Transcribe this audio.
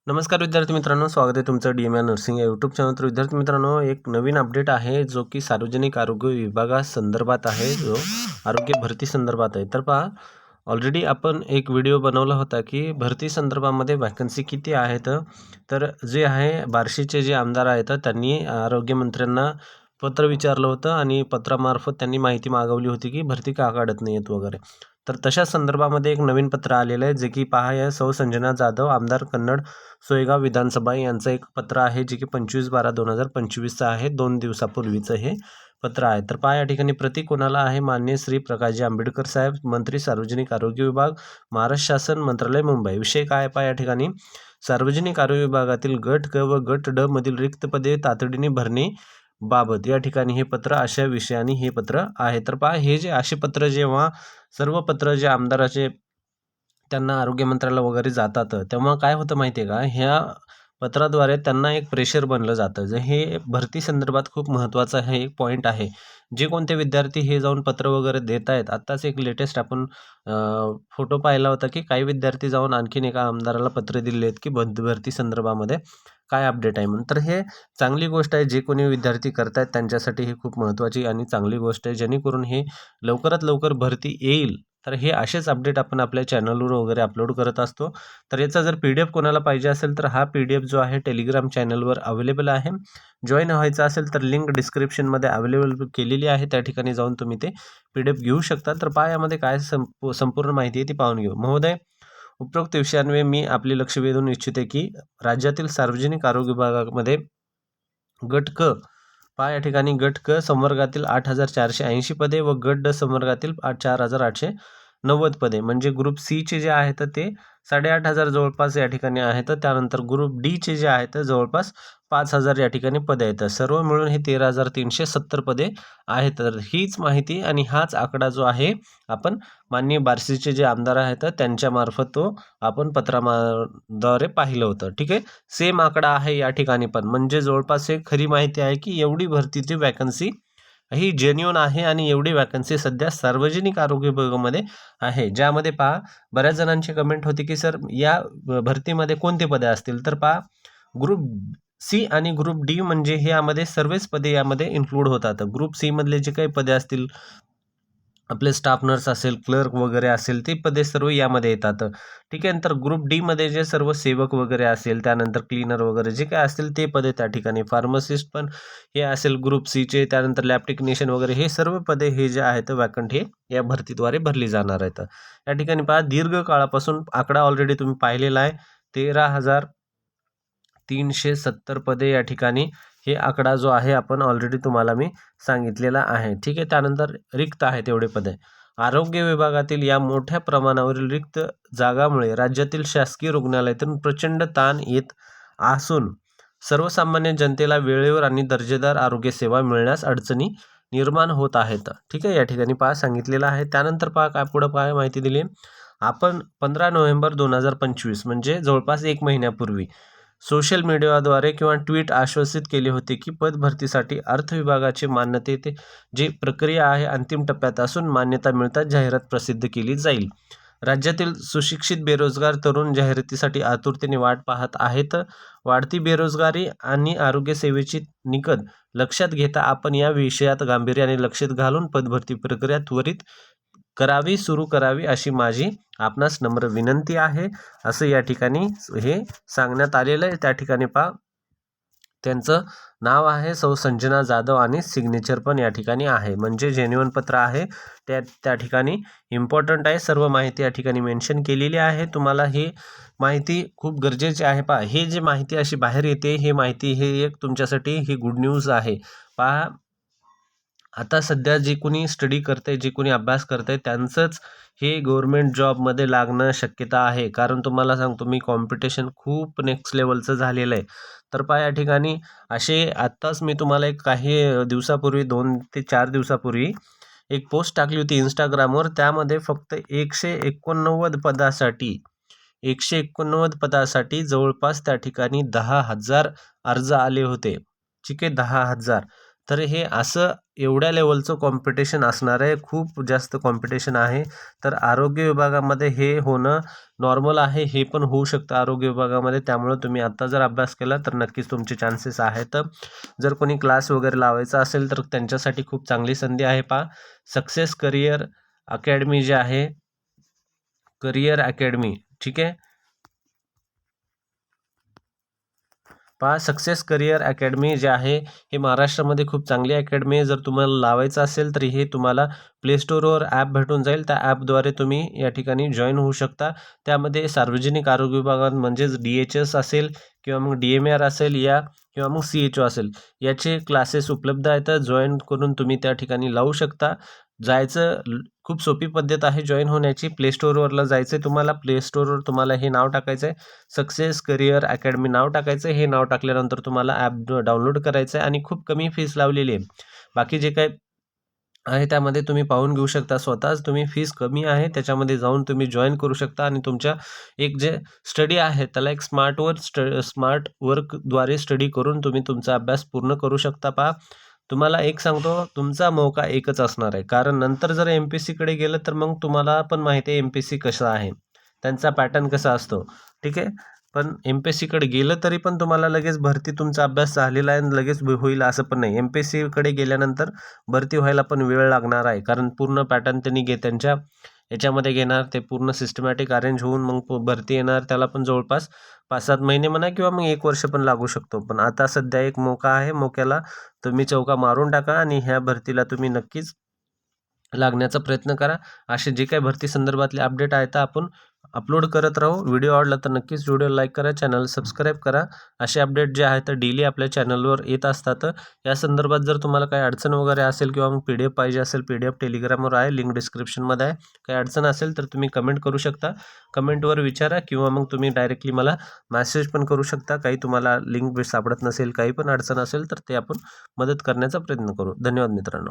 नमस्कार विद्यार्थी मित्रांनो, स्वागत आहे तुमचं DMR नर्सिंग या यूट्यूब चॅनल. तर विद्यार्थी मित्रांनो, एक नवीन अपडेट आहे जो की सार्वजनिक आरोग्य विभागासंदर्भात आहे, जो आरोग्य भरती संदर्भात आहे. तर पहा, ऑलरेडी आपण एक व्हिडिओ बनवला होता की भरती संदर्भामध्ये वॅकन्सी किती आहेत. तर जे आहे बार्शीचे जे आमदार आहेत त्यांनी आरोग्यमंत्र्यांना पत्र विचारलं होतं आणि पत्रामार्फत त्यांनी माहिती मागवली होती की भरती का काढत नाही आहेत वगैरे. तर तशा संदर्भामध्ये एक नवीन पत्र आलेलं आहे, जे की पहा, या सौ संजना जाधव, आमदार कन्नड, सोयगाव विधानसभा यांचं एक पत्र आहे, जे की 25/12/2025 आहे. 2 दिवसापूर्वीचं हे पत्र आहे. तर पहा, या ठिकाणी प्रति कोणाला आहे? मान्य श्री प्रकाशजी आंबेडकर साहेब, मंत्री, सार्वजनिक आरोग्य विभाग, महाराष्ट्र शासन, मंत्रालय, मुंबई. विषय काय आहे पहा या ठिकाणी? सार्वजनिक आरोग्य विभागातील गट क व गट ड मधील रिक्त पदे तातडीने भरणे बाबत या ठिकाणी हे पत्र, अशा विषयाने हे पत्र आहे. तर पहा, हे जे असे पत्र जेव्हा सर्व पत्र जे आमदाराचे त्यांना आरोग्य मंत्र्याला वगैरे जातात, तेव्हा काय होतं माहिती आहे का? ह्या पत्राद्वारे त्यांना एक प्रेशर बनलं जातं. जे हे भरती संदर्भात खूप महत्त्वाचं हे एक पॉईंट आहे. जे कोणते विद्यार्थी हे जाऊन पत्र वगैरे देत आहेत, आत्ताच एक लेटेस्ट आपण फोटो पाहिला होता की काही विद्यार्थी जाऊन आणखीन एका आमदाराला पत्र दिले आहेत की भरती संदर्भामध्ये काय अपडेट आहे म्हणून. तर हे चांगली गोष्ट आहे. जे कोणी विद्यार्थी करतायत त्यांच्यासाठी ही खूप महत्त्वाची आणि चांगली गोष्ट आहे, जेणेकरून हे लवकरात लवकर भरती येईल. तर हे असेच अपडेट आपण आपल्या चॅनलवर वगैरे अपलोड करत असतो. तर याचा जर PDF कोणाला पाहिजे असेल तर हा PDF जो आहे टेलिग्राम चॅनलवर अवेलेबल आहे. जॉईन व्हायचं असेल तर लिंक डिस्क्रिप्शनमध्ये अवेलेबल केलेली आहे. त्या ठिकाणी जाऊन तुम्ही ते PDF घेऊ शकता. तर पहा, यामध्ये काय संपूर्ण माहिती आहे ती पाहून घेऊ. महोदय, उपरोक्त विषयांवर मी आपले लक्ष वेधून इच्छिते की राज्यातील सार्वजनिक आरोग्य विभागामध्ये गट क पहा, या ठिकाणी गट क संवर्गातील 8,480 पदे व गट ड संवर्गातील 4,890 पदे, म्हणजे ग्रुप सी चे जे आहेत ते 8,500 जवळपास या ठिकाणी आहेत. त्यानंतर ग्रुप डी चे जे आहेत जवळपास 5,000 या ठिकाणी पदे आहेत. सर्व मिळून हे 13,370 पदे आहेत. तर हीच माहिती आणि हाच आकडा जो आहे आपण माननीय बार्शीचे जे आमदार आहेत त्यांच्या मार्फत तो आपण पत्राद्वारे पाहिलं होतं. ठीक आहे, सेम आकडा आहे या ठिकाणी पण, म्हणजे जवळपास एक खरी माहिती आहे की एवढी भरतीची वॅकन्सी ही जेन्युइन आहे आणि एवढी वॅकन्सी सध्या सार्वजनिक आरोग्य विभागामध्ये आहे. ज्यामध्ये पहा, बऱ्याच जणांची कमेंट होती की सर या भरतीमध्ये कोणते पदे असतील. तर पहा, ग्रुप सी आणि ग्रुप डी म्हणजे हे यामध्ये सर्वच पदे यामध्ये इन्क्लूड होतात. ग्रुप सी मधले जे काही पदे असतील, आपले स्टाफ नर्स असेल, क्लर्क वगैरे असेल, ते पदे सर्व यामध्ये येतात. ठीक आहे. नंतर ग्रुप डी मध्ये जे सर्व सेवक वगैरे असेल, त्यानंतर क्लीनर वगैरे जे काय असतील ते पदे त्या ठिकाणी, फार्मासिस्ट पण हे असेल ग्रुप सीचे, त्यानंतर लॅब टेक्निशियन वगैरे हे सर्व पदे हे जे आहेत वॅकंट हे या भरतीद्वारे भरली जाणार आहेत. या ठिकाणी पहा, दीर्घ काळापासून आकडा ऑलरेडी तुम्ही पाहिलेला आहे. 13,370 पदे या ठिकाणी हे आकडा जो आहे आपण ऑलरेडी तुम्हाला मी सांगितलेला आहे. ठीक आहे. त्यानंतर रिक्त आहेत एवढे पदे. आरोग्य विभागातील या मोठ्या प्रमाणावरील रिक्त जागामुळे राज्यातील शासकीय रुग्णालयातून प्रचंड ताण येत असून सर्वसामान्य जनतेला वेळेवर आणि दर्जेदार आरोग्य सेवा मिळण्यास अडचणी निर्माण होत आहेत. ठीक आहे, या ठिकाणी पहा सांगितलेलं आहे. त्यानंतर पहा काय पुढं काय माहिती दिली. आपण 15 नोव्हेंबर 2025 म्हणजे जवळपास 1 महिन्यापूर्वी सोशल मीडियाद्वारे किंवा ट्विट आश्वासित केले होते की पद भरतीसाठी अर्थ विभागाचे मान्यते जी प्रक्रिया आहे अंतिम टप्प्यात असून मान्यता मिळताच जाहिरात प्रसिद्ध केली जाईल. राज्यातील सुशिक्षित बेरोजगार तरुण जाहिरातीसाठी आतुरतेने वाट पाहत आहेत. वाढती बेरोजगारी आणि आरोग्य सेवेची निकष लक्षात घेता आपण या विषयात गांभीर्याने लक्ष घालून पदभरती प्रक्रिया त्वरित सुरू करावी अशी माझी आपणास नम्र विनंती आहे, असं या ठिकाणी हे सांगण्यात आलेलं आहे. त्या ठिकाणी पहा, त्यांचं नाव आहे सौ संजना जाधव आणि सिग्नेचर पण या ठिकाणी आहे, म्हणजे जेन्युइन पत्र आहे. त्या ठिकाणी इम्पॉर्टंट आहे, सर्व माहिती या ठिकाणी मेन्शन केलेली आहे. तुम्हाला ही माहिती खूप गरजेची आहे. पहा, हे जे माहिती अशी बाहेर येते, हे माहिती हे एक तुमच्यासाठी ही गुड न्यूज आहे. पहा, आता सध्या जे कोणी स्टडी करते, जे कोणी अभ्यास करते त्यांचंच हे गव्हर्नमेंट जॉबमध्ये लागणं शक्यता आहे. कारण तुम्हाला सांगतो मी, कॉम्पिटिशन खूप नेक्स्ट लेवलचं झालेलं आहे. तर पहा, या ठिकाणी असे आत्ताच मी तुम्हाला एक काही दिवसापूर्वी 2 ते 4 दिवसापूर्वी एक पोस्ट टाकली होती Instagramवर. त्यामध्ये फक्त 189 पदासाठी जवळपास त्या ठिकाणी 10,000 अर्ज आले होते. ठीक आहे, 10,000. तर हे असं एवढ्या लेवलचं कॉम्पिटिशन असणार आहे, खूप जास्त कॉम्पिटिशन आहे. तर आरोग्य विभागामध्ये हे होणं नॉर्मल आहे, हे पण होऊ शकतं आरोग्य विभागामध्ये. त्यामुळं तुम्ही आत्ता जर अभ्यास केला तर नक्कीच तुमचे चान्सेस आहेत. जर कोणी क्लास वगैरे लावायचा असेल तर त्यांच्यासाठी खूप चांगली संधी आहे. पहा, सक्सेस करिअर अकॅडमी जे आहे, करिअर अकॅडमी, ठीक आहे. पहा, सक्सेस करिअर अकॅडमी जे आहे हे महाराष्ट्रामध्ये खूप चांगली अकॅडमी आहे. जर तुम्हाला लावायचं असेल तर हे तुम्हाला प्ले स्टोअरवर ॲप भेटून जाईल. त्या ॲपद्वारे तुम्ही या ठिकाणी जॉईन होऊ शकता. त्यामध्ये सार्वजनिक आरोग्य विभागात म्हणजेच DHS असेल किंवा मग DMAR असेल किंवा मग CHO असेल, याचे क्लासेस उपलब्ध आहेत. जॉईन करून तुम्ही त्या ठिकाणी लावू शकता. खूप सोपी पद्धत आहे जॉईन होण्याची. प्ले स्टोअरवरला जायचं आहे तुम्हाला. प्ले स्टोअरवर तुम्हाला हे नाव टाकायचं आहे, सक्सेस करिअर अकॅडमी नाव टाकायचं आहे. हे नाव टाकल्यानंतर तुम्हाला ॲप डाउनलोड करायचं आहे आणि खूप कमी फीस लावलेली आहे. बाकी जे काही आहे त्यामध्ये तुम्ही पाहून घेऊ शकता स्वतःच. तुम्ही फीस कमी आहे त्याच्यामध्ये जाऊन तुम्ही जॉईन करू शकता आणि तुमच्या एक जे स्टडी आहे त्याला एक स्मार्ट वर्कद्वारे स्टडी करून तुम्ही तुमचा अभ्यास पूर्ण करू शकता. पहा, तुम्हाला एक सांगतो, तुमचा मौका एकच असणार आहे. कारण नंतर जर MPSCकडे गेलं तर मग तुम्हाला पण माहिती आहे MPSC कसं आहे, त्यांचा पॅटर्न कसा असतो, ठीक आहे. पण MPSCकडे गेलं तरी पण तुम्हाला लगेच भरती, तुमचा अभ्यास झालेला आहे आणि लगेच होईल असं पण नाही. MPSCकडे गेल्यानंतर भरती व्हायला पण वेळ लागणार आहे. कारण पूर्ण पॅटर्न त्यांनी त्यांच्या याच्यामध्ये घेणार, ते पूर्ण सिस्टमॅटिक अरेंज होऊन मग भरती येणार. त्याला पण जवळपास 5-7 महिने म्हणा किंवा मग 1 वर्ष पण लागू शकतो. पण आता सध्या एक मौका आहे, मौक्याला तुम्ही चौका मारून टाका आणि ह्या भरतीला तुम्ही नक्कीच लागण्याचा प्रयत्न करा. असे जे काही भरती संदर्भातले अपडेट आहेत आपण अपलोड करत राहू. व्हिडिओ आवडला तर नक्कीच व्हिडिओ लाईक करा, चॅनल सबस्क्राईब करा. असे अपडेट जे आहेत डेली आपल्या चॅनलवर येत असतात. या संदर्भात जर तुम्हाला काही अडचण वगैरे असेल किंवा मग PDF पाहिजे असेल, PDF टेलिग्रामवर आहे, लिंक डिस्क्रिप्शनमध्ये आहे. काही अडचण असेल तर तुम्ही कमेंट करू शकता. कमेंटवर विचारा किंवा मग तुम्ही डायरेक्टली मला मेसेज पण करू शकता. काही तुम्हाला लिंक सापडत नसेल, काही पण अडचण असेल तर ते आपण मदत करण्याचा प्रयत्न करू. धन्यवाद मित्रांनो.